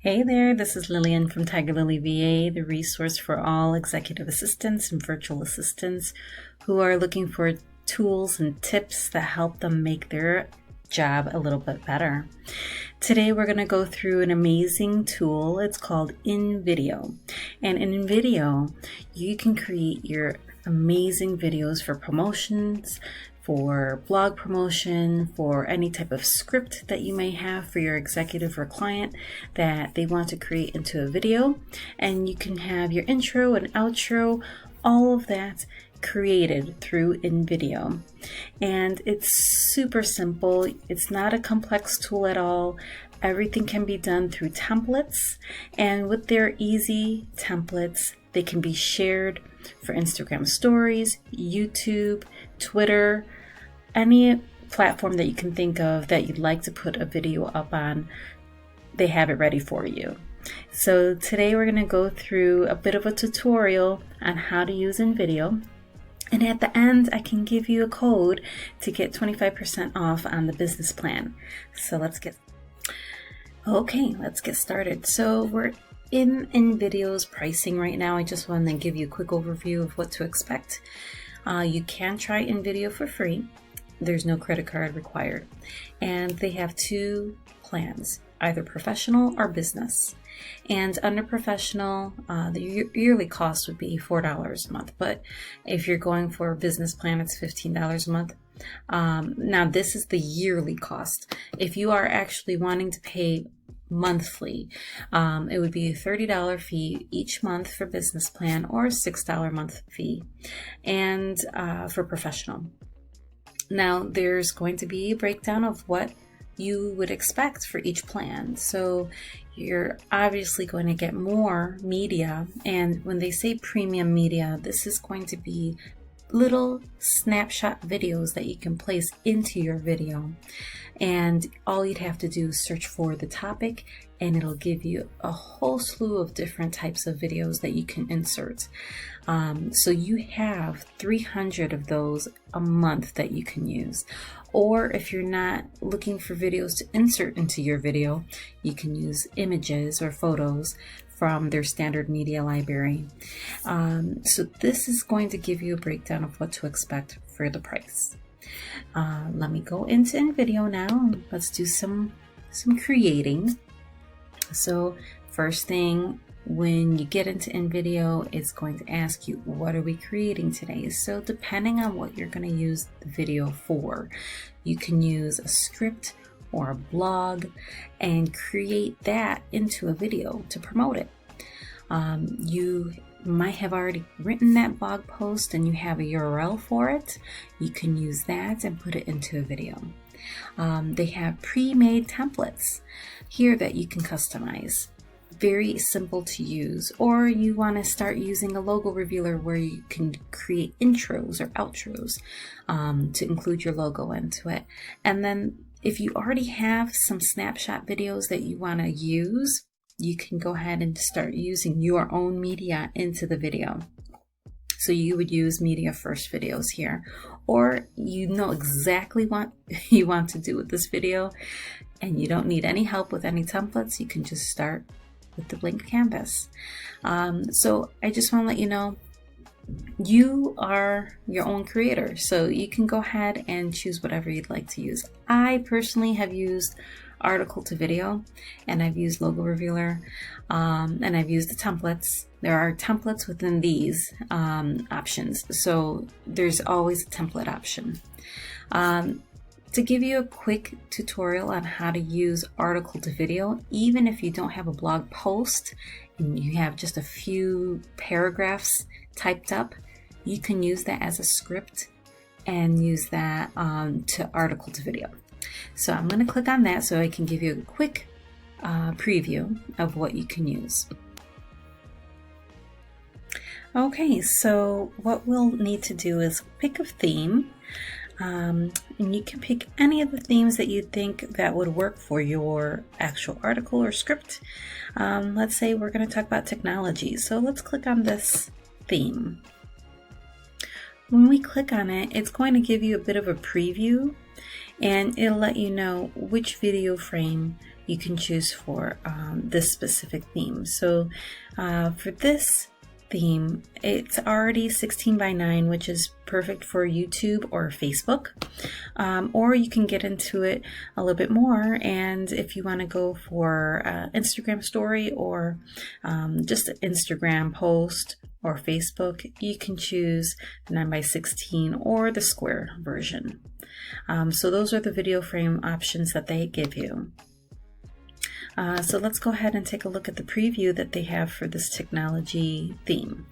Hey there, this is Lillian from Tiger Lily VA, the resource for all executive assistants and virtual assistants who are looking for tools and tips that help them make their job a little bit better. Today we're going to go through an amazing tool. It's called InVideo. And in InVideo, you can create your amazing videos for promotions, for blog promotion, for any type of script that you may have for your executive or client that they want to create into a video. And you can have your intro and outro, all of that created through InVideo. And it's super simple. It's not a complex tool at all. Everything can be done through templates, and with their easy templates, they can be shared for Instagram stories, YouTube, Twitter, any platform that you can think of that you'd like to put a video up on. They have it ready for you. So today we're going to go through a bit of a tutorial on how to use InVideo. And at the end, I can give you a code to get 25% off on the business plan. So let's get started. So we're in InVideo's pricing right now. I just want to give you a quick overview of what to expect. You can try InVideo for free. There's no credit card required. And they have two plans, either professional or business. And under professional, the yearly cost would be $4 a month. But if you're going for a business plan, it's $15 a month. Now, this is the yearly cost. If you are actually wanting to pay monthly, it would be a $30 fee each month for business plan, or a $6 a month fee, and for professional. Now, there's going to be a breakdown of what you would expect for each plan. So you're obviously going to get more media. And when they say premium media, this is going to be little snapshot videos that you can place into your video. And all you'd have to do is search for the topic, and it'll give you a whole slew of different types of videos that you can insert. So you have 300 of those a month that you can use. Or if you're not looking for videos to insert into your video, you can use images or photos from their standard media library. So this is going to give you a breakdown of what to expect for the price. Let me go into InVideo now. Let's do some creating. So first thing, when you get into InVideo, it's going to ask you, what are we creating today? So depending on what you're going to use the video for, you can use a script or a blog and create that into a video to promote it. You might have already written that blog post and you have a URL for it. You can use that and put it into a video. They have pre-made templates here that you can customize. Very simple to use. Or you want to start using a logo revealer where you can create intros or outros to include your logo into it. And then if you already have some snapshot videos that you want to use, you can go ahead and start using your own media into the video. So you would use media first videos here, or you know exactly what you want to do with this video and you don't need any help with any templates. You can just start with the blank canvas. So I just want to let you know, you are your own creator, so you can go ahead and choose whatever you'd like to use. I personally have used article to video, and I've used logo revealer, and I've used the templates. There are templates within these options, so there's always a template option. To give you a quick tutorial on how to use article to video, even if you don't have a blog post and you have just a few paragraphs typed up, you can use that as a script and use that to article to video. So I'm going to click on that so I can give you a quick preview of what you can use. Okay, so what we'll need to do is pick a theme. And you can pick any of the themes that you think that would work for your actual article or script. Let's say we're going to talk about technology. So let's click on this theme. When we click on it, it's going to give you a bit of a preview, and it'll let you know which video frame you can choose for this specific theme. So for this theme, it's already 16 by 9, which is perfect for YouTube or Facebook, or you can get into it a little bit more, and if you want to go for Instagram story or just an Instagram post or Facebook, you can choose the 9 by 16 or the square version. So those are the video frame options that they give you. So let's go ahead and take a look at the preview that they have for this technology theme.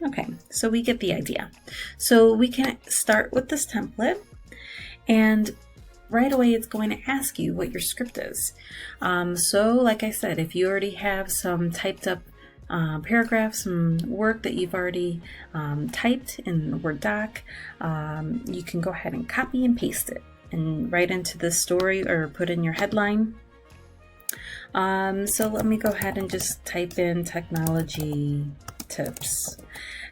Okay, so we get the idea. So we can start with this template, and right away it's going to ask you what your script is. So like I said, if you already have some typed up paragraphs, some work that you've already typed in the Word doc, you can go ahead and copy and paste it and write into the story or put in your headline. So let me go ahead and just type in technology tips,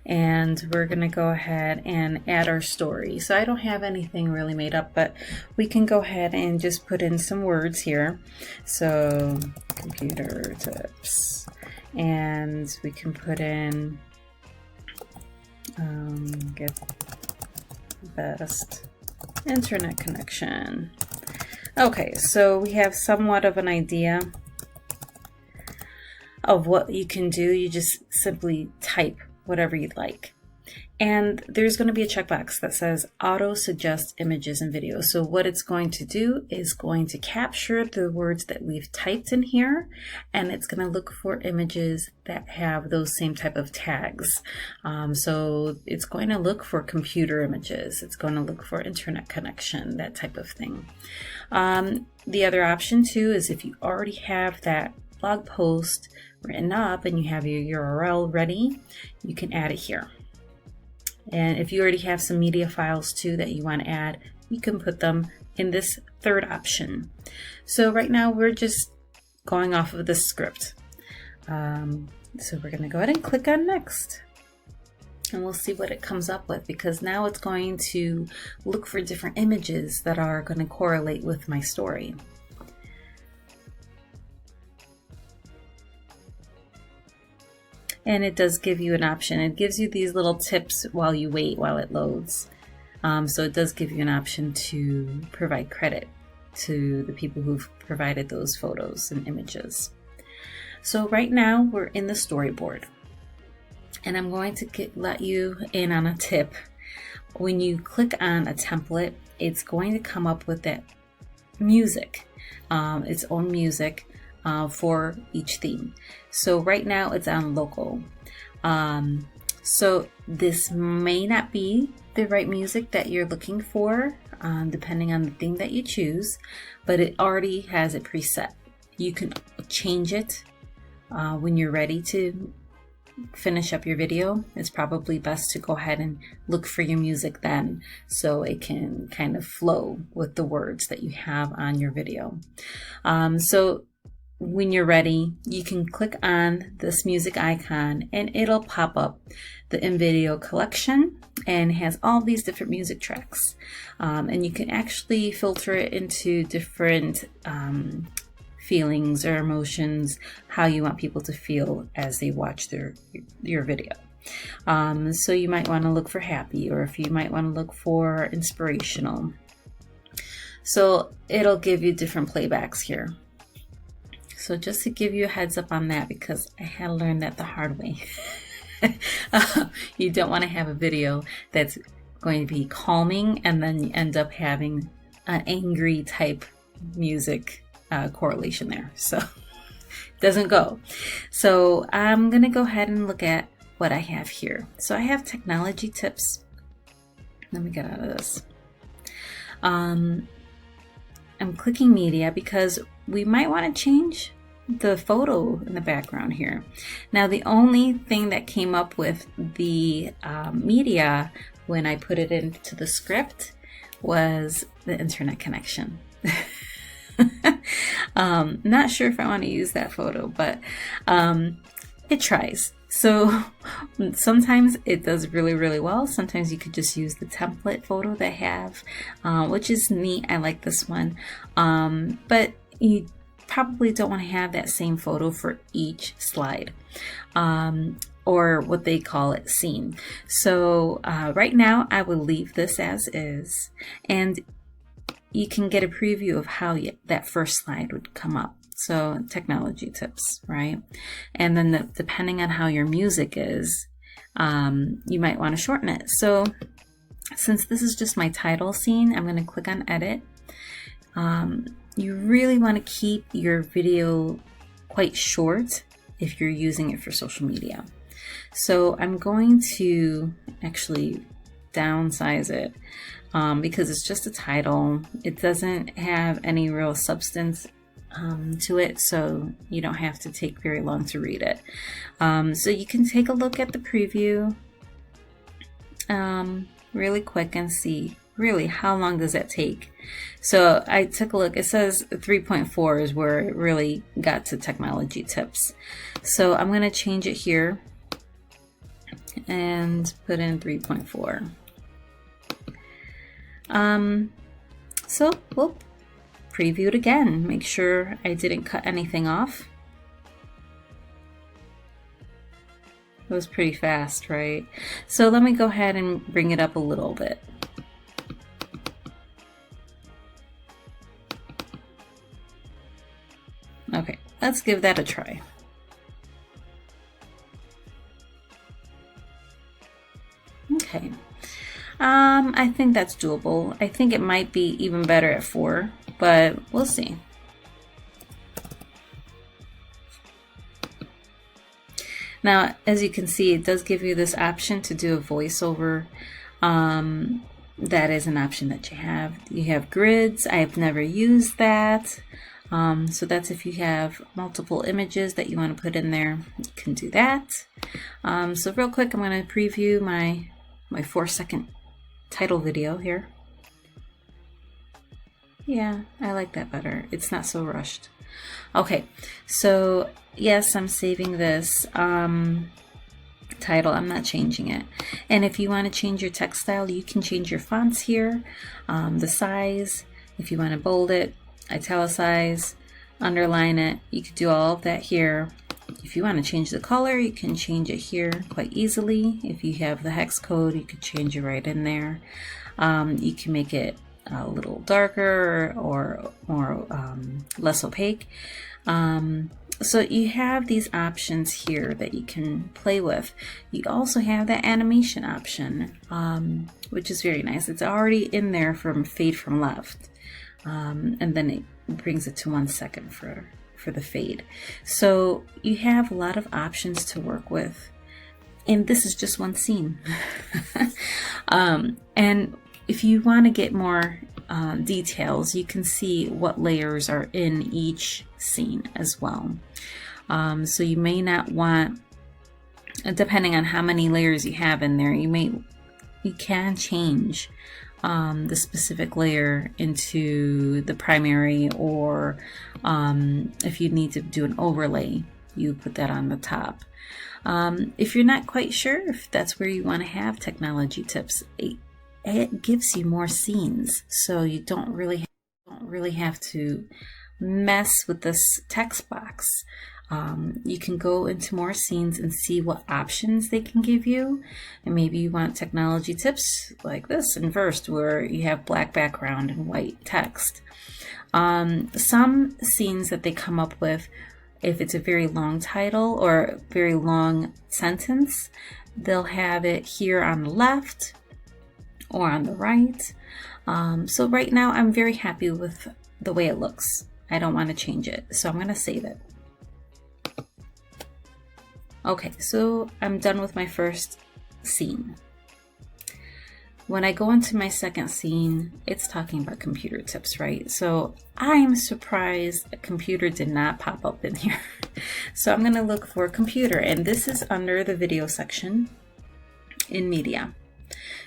and we're going to go ahead and add our story. So I don't have anything really made up, but we can go ahead and just put in some words here. So computer tips, and we can put in get best internet connection. Okay, so we have somewhat of an idea of what you can do. You just simply type whatever you'd like. And there's going to be a checkbox that says auto suggest images and videos. So what it's going to do is going to capture the words that we've typed in here, and it's going to look for images that have those same type of tags. So it's going to look for computer images. It's going to look for internet connection, that type of thing. The other option too is if you already have that blog post written up and you have your URL ready, you can add it here. And if you already have some media files too that you want to add, you can put them in this third option. So right now we're just going off of this script. So we're going to go ahead and click on next, and we'll see what it comes up with, because now it's going to look for different images that are going to correlate with my story. And it does give you an option. It gives you these little tips while you wait, while it loads. So it does give you an option to provide credit to the people who've provided those photos and images. So right now we're in the storyboard, and I'm going to let you in on a tip. When you click on a template, it's going to come up with that music, its own music for each theme. So right now it's on local. So this may not be the right music that you're looking for, depending on the theme that you choose, but it already has it preset. You can change it when you're ready to finish up your video. It's probably best to go ahead and look for your music then, so it can kind of flow with the words that you have on your video. So when you're ready, you can click on this music icon and it'll pop up the InVideo collection, and has all these different music tracks. And you can actually filter it into different feelings or emotions, how you want people to feel as they watch your video. So you might want to look for happy, or if you might want to look for inspirational. So it'll give you different playbacks here. So just to give you a heads up on that, because I had to learn that the hard way. You don't want to have a video that's going to be calming and then you end up having an angry type music correlation there. So it doesn't go. So I'm going to go ahead and look at what I have here. So I have technology tips. Let me get out of this. I'm clicking media because we might want to change the photo in the background here. Now the only thing that came up with the media when I put it into the script was the internet connection. Not sure if I want to use that photo, but it tries. So sometimes it does really well. Sometimes you could just use the template photo they have, which is neat. I like this one. But you probably don't want to have that same photo for each slide, or what they call it, scene. So right now I will leave this as is, and you can get a preview of how that first slide would come up. So technology tips, right? And then depending on how your music is, you might want to shorten it. So since this is just my title scene, I'm going to click on edit. You really want to keep your video quite short if you're using it for social media. So I'm going to actually downsize it because it's just a title. It doesn't have any real substance to it, so you don't have to take very long to read it. So you can take a look at the preview really quick and see really how long does that take. So I took a look. It says 3.4 is where it really got to technology tips. So I'm going to change it here and put in 3.4. So we'll preview it again. Make sure I didn't cut anything off. It was pretty fast, right? So let me go ahead and bring it up a little bit. Okay, let's give that a try. Okay, I think that's doable. I think it might be even better at 4, but we'll see. Now, as you can see, it does give you this option to do a voiceover. That is an option that you have. You have grids. I have never used that. So that's if you have multiple images that you want to put in there, you can do that. So real quick, I'm going to preview my 4-second title video here. Yeah, I like that better. It's not so rushed. Okay, so yes, I'm saving this title. I'm not changing it. And if you want to change your text style, you can change your fonts here, the size, if you want to bold it, italicize, underline it. You could do all of that here. If you want to change the color, you can change it here quite easily. If you have the hex code, you could change it right in there. You can make it a little darker or more less opaque. So you have these options here that you can play with. You also have the animation option, which is very nice. It's already in there from fade from left. And then it brings it to 1 second for the fade. So you have a lot of options to work with. And this is just one scene. And if you want to get more details, you can see what layers are in each scene as well. So you may not want, depending on how many layers you have in there, you can change the specific layer into the primary, or if you need to do an overlay, you put that on the top. If you're not quite sure if that's where you want to have technology tips, it gives you more scenes, so you don't really have to mess with this text box. You can go into more scenes and see what options they can give you. And maybe you want technology tips like this in first, where you have black background and white text. Some scenes that they come up with, if it's a very long title or a very long sentence, they'll have it here on the left or on the right. So right now I'm very happy with the way it looks. I don't want to change it, so I'm going to save it. Okay, so I'm done with my first scene. when I go into my second scene, it's talking about computer tips, right? So I'm surprised a computer did not pop up in here. So I'm gonna look for computer, and this is under the video section in media.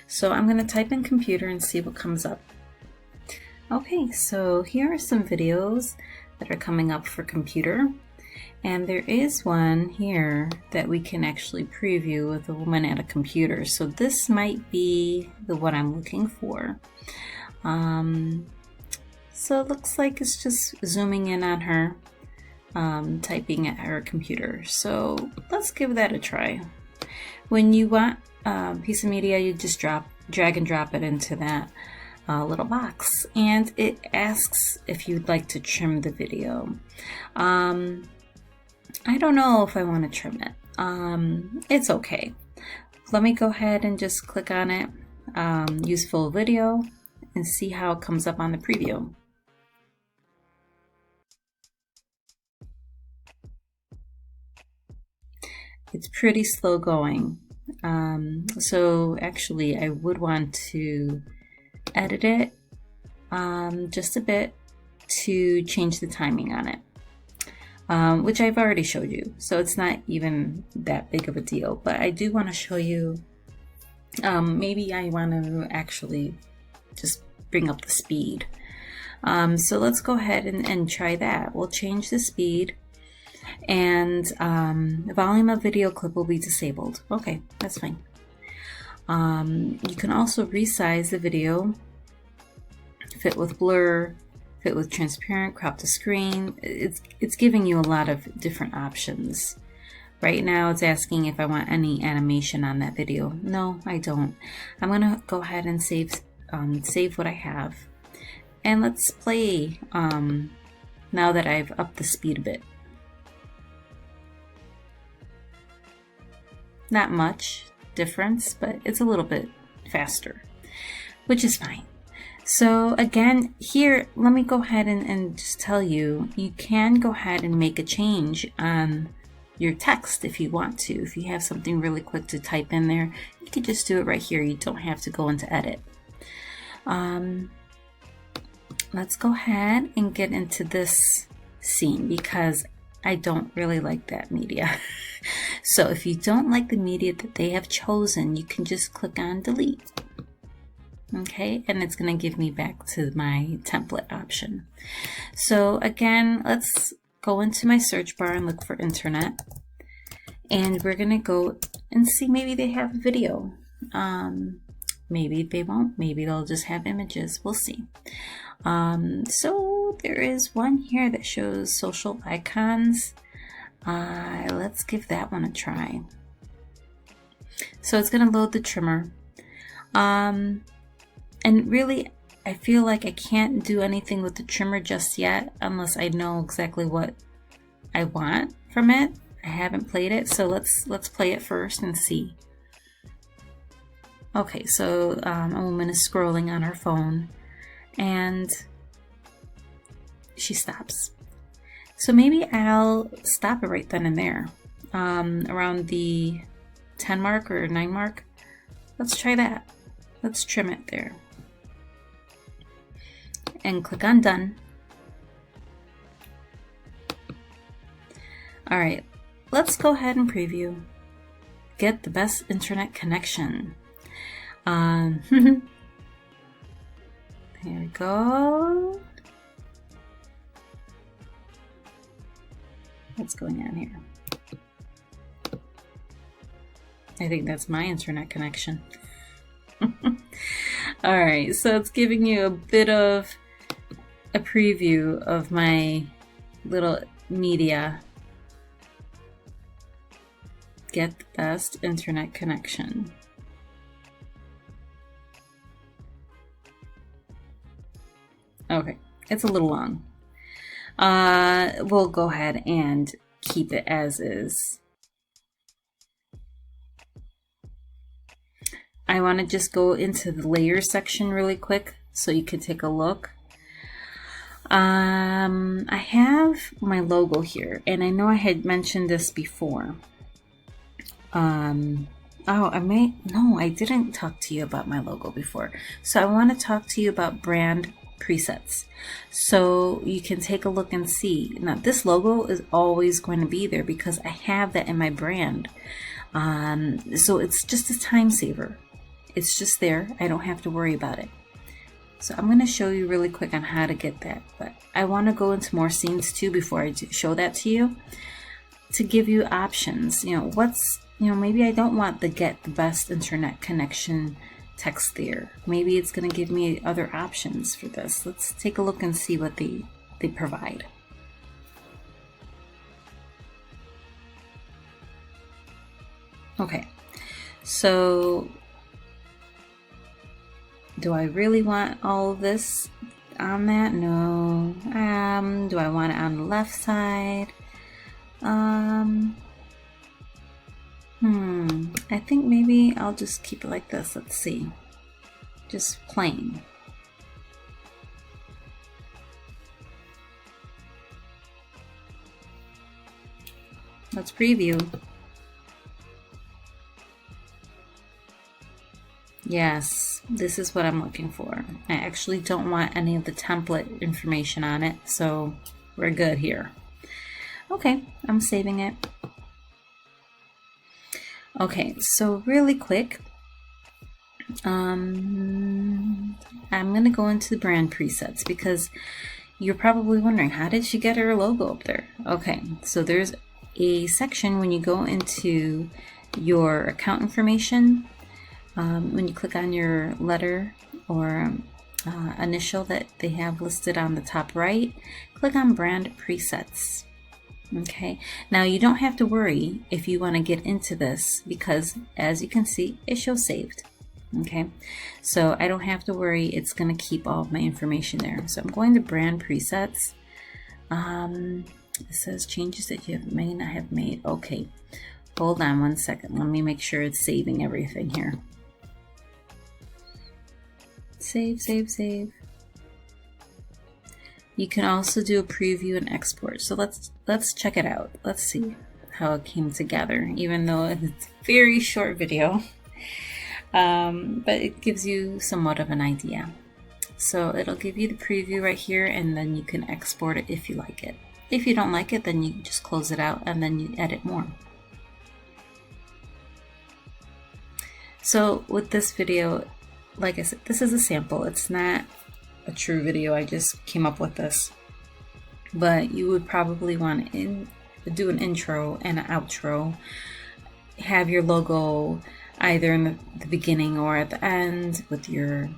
So I'm gonna type in computer and see what comes up. Okay, so here are some videos that are coming up for computer. And there is one here that we can actually preview with a woman at a computer. So this might be the one I'm looking for. So it looks like it's just zooming in on her, typing at her computer. So let's give that a try. When you want a piece of media, you just drag and drop it into that little box. And it asks if you'd like to trim the video. I don't know if I want to trim it. It's okay. Let me go ahead and just click on it, use full video, and see how it comes up on the preview. It's pretty slow going. So actually I would want to edit it just a bit to change the timing on it. Which I've already showed you, so it's not even that big of a deal, but I do want to show you, maybe I want to actually just bring up the speed. So let's go ahead and try that. We'll change the speed, and the volume of video clip will be disabled. Okay, that's fine. You can also resize the video, fit with blur, fit with transparent, crop to screen. It's giving you a lot of different options. Right now it's asking if I want any animation on that video. No, I don't. I'm gonna go ahead and save what I have. And let's play now that I've upped the speed a bit. Not much difference, but it's a little bit faster, which is fine. So again, here, let me go ahead and just tell you, you can go ahead and make a change on your text if you want to. If you have something really quick to type in there, you can just do it right here. You don't have to go into edit. Let's go ahead and get into this scene because I don't really like that media. So if you don't like the media that they have chosen, you can just click on delete. Okay, and it's going to give me back to my template option. So again, let's go into my search bar and look for internet. And we're going to go and see, maybe they have a video. Maybe they won't. Maybe they'll just have images. We'll see. So there is one here that shows social icons. Let's give that one a try. So it's going to load the trimmer. And really, I feel like I can't do anything with the trimmer just yet unless I know exactly what I want from it. I haven't played it, so let's play it first and see. Okay, so a woman is scrolling on her phone and she stops. So maybe I'll stop it right then and there, around the 10 mark or 9 mark. Let's try that. Let's trim it there. And click on done. All right, let's go ahead and preview. Get the best internet connection. Here we go. What's going on here? I think that's my internet connection. All right, so it's giving you a bit of a preview of my little media. Get the best internet connection. Okay, it's a little long. We'll go ahead and keep it as is. I want to just go into the layers section really quick so you can take a look. I have my logo here, and I know I had mentioned this before. Oh, no, I didn't talk to you about my logo before. So I want to talk to you about brand presets. So you can take a look and see. Now this logo is always going to be there because I have that in my brand. So it's just a time saver. It's just there. I don't have to worry about it. So I'm going to show you really quick on how to get that. But I want to go into more scenes too before I show that to you, to give you options. Maybe I don't want the get the best internet connection text there. Maybe it's going to give me other options for this. Let's take a look and see what they provide. Okay, so do I really want all of this on that? No. Do I want it on the left side? I think maybe I'll just keep it like this. Let's see. Just plain. Let's preview. Yes, this is what I'm looking for. I actually don't want any of the template information on it, so we're good here. Okay, I'm saving it. Okay, so really quick, I'm going to go into the brand presets because you're probably wondering, how did she get her logo up there? Okay, so there's a section when you go into your account information. When you click on your letter or initial that they have listed on the top right, click on brand presets. Okay, now you don't have to worry if you want to get into this because as you can see, it shows saved. Okay, so I don't have to worry, it's going to keep all of my information there. So I'm going to brand presets. It says changes that you may not have made. Okay, hold on one second. Let me make sure it's saving everything here. Save, save, save. You can also do a preview and export. So let's check it out. Let's see how it came together, even though it's a very short video. But it gives you somewhat of an idea. So it'll give you the preview right here, and then you can export it if you like it. If you don't like it, then you just close it out and then you edit more. So with this video, like I said, this is a sample. It's not a true video. I just came up with this. But you would probably want to do an intro and an outro. Have your logo either in the beginning or at the end with your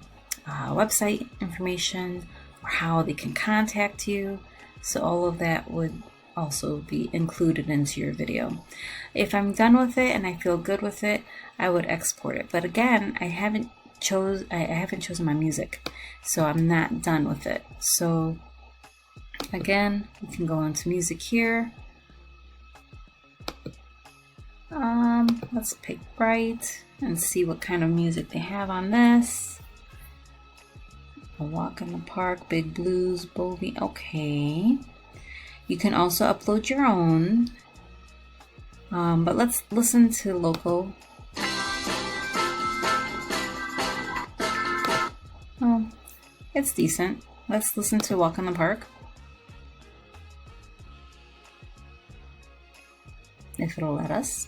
website information or how they can contact you. So all of that would also be included into your video. If I'm done with it and I feel good with it, I would export it. But again, I haven't chosen my music, so I'm not done with it. So again, you can go into music here. Let's pick Bright and see what kind of music they have on this. A Walk in the Park, Big Blues, Bovie. Okay. You can also upload your own. But let's listen to local. Oh, it's decent. Let's listen to Walk in the Park. If it'll let us.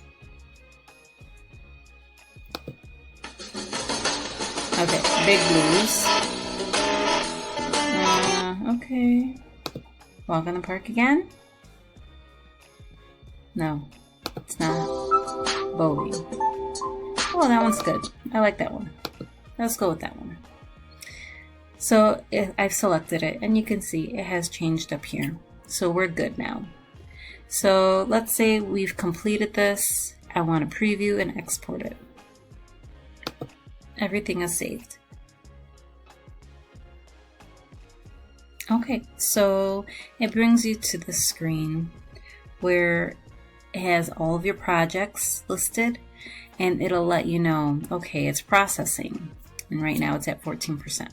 Okay, Big Blues. Okay. Walk in the Park again? No, it's not. Bowie. Oh, that one's good. I like that one. Let's go with that one. So I've selected it, and you can see it has changed up here. So we're good now. So let's say we've completed this. I want to preview and export it. Everything is saved. Okay, so it brings you to the screen where it has all of your projects listed, and it'll let you know, okay, it's processing. And right now it's at 14%.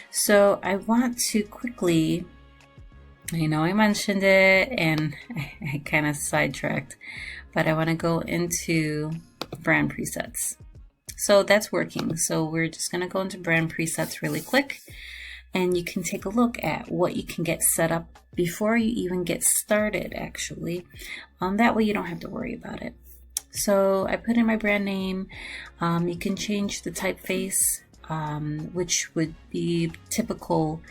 So I want to quickly, I know I mentioned it and I kind of sidetracked, but I want to go into brand presets. So that's working. So we're just going to go into brand presets really quick, and you can take a look at what you can get set up before you even get started, actually. That way you don't have to worry about it. So I put in my brand name. You can change the typeface, which would be typical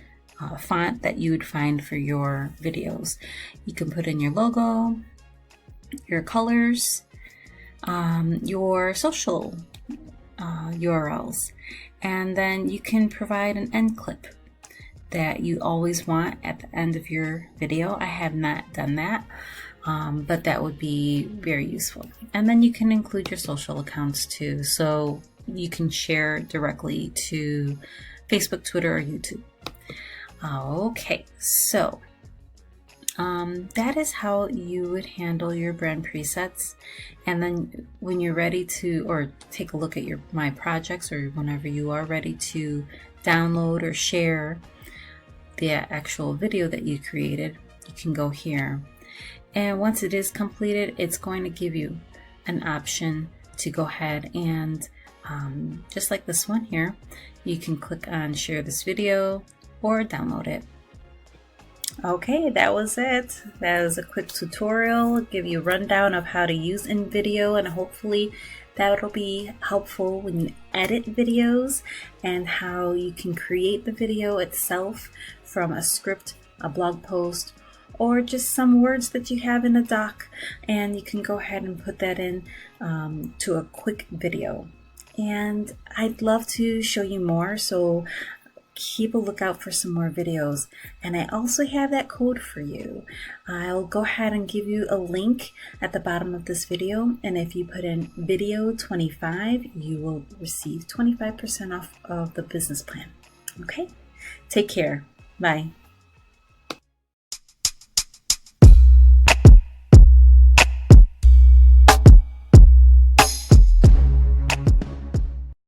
font that you would find for your videos. You can put in your logo, your colors, your social URLs, and then you can provide an end clip that you always want at the end of your video. I have not done that, but that would be very useful. And then you can include your social accounts too, so you can share directly to Facebook, Twitter, or YouTube. Okay, so that is how you would handle your brand presets. And then when you're ready to, or take a look at my projects, or whenever you are ready to download or share the actual video that you created, you can go here. And once it is completed, it's going to give you an option to go ahead and just like this one here, you can click on share this video or download it. Okay, that was it. That was a quick tutorial, give you a rundown of how to use InVideo, and hopefully that'll be helpful when you edit videos and how you can create the video itself from a script, a blog post, or just some words that you have in a doc, and you can go ahead and put that in to a quick video. And I'd love to show you more, so keep a lookout for some more videos. And I also have that code for you. I'll go ahead and give you a link at the bottom of this video, and if you put in video 25, you will receive 25% off of the business plan. Okay, take care. Bye.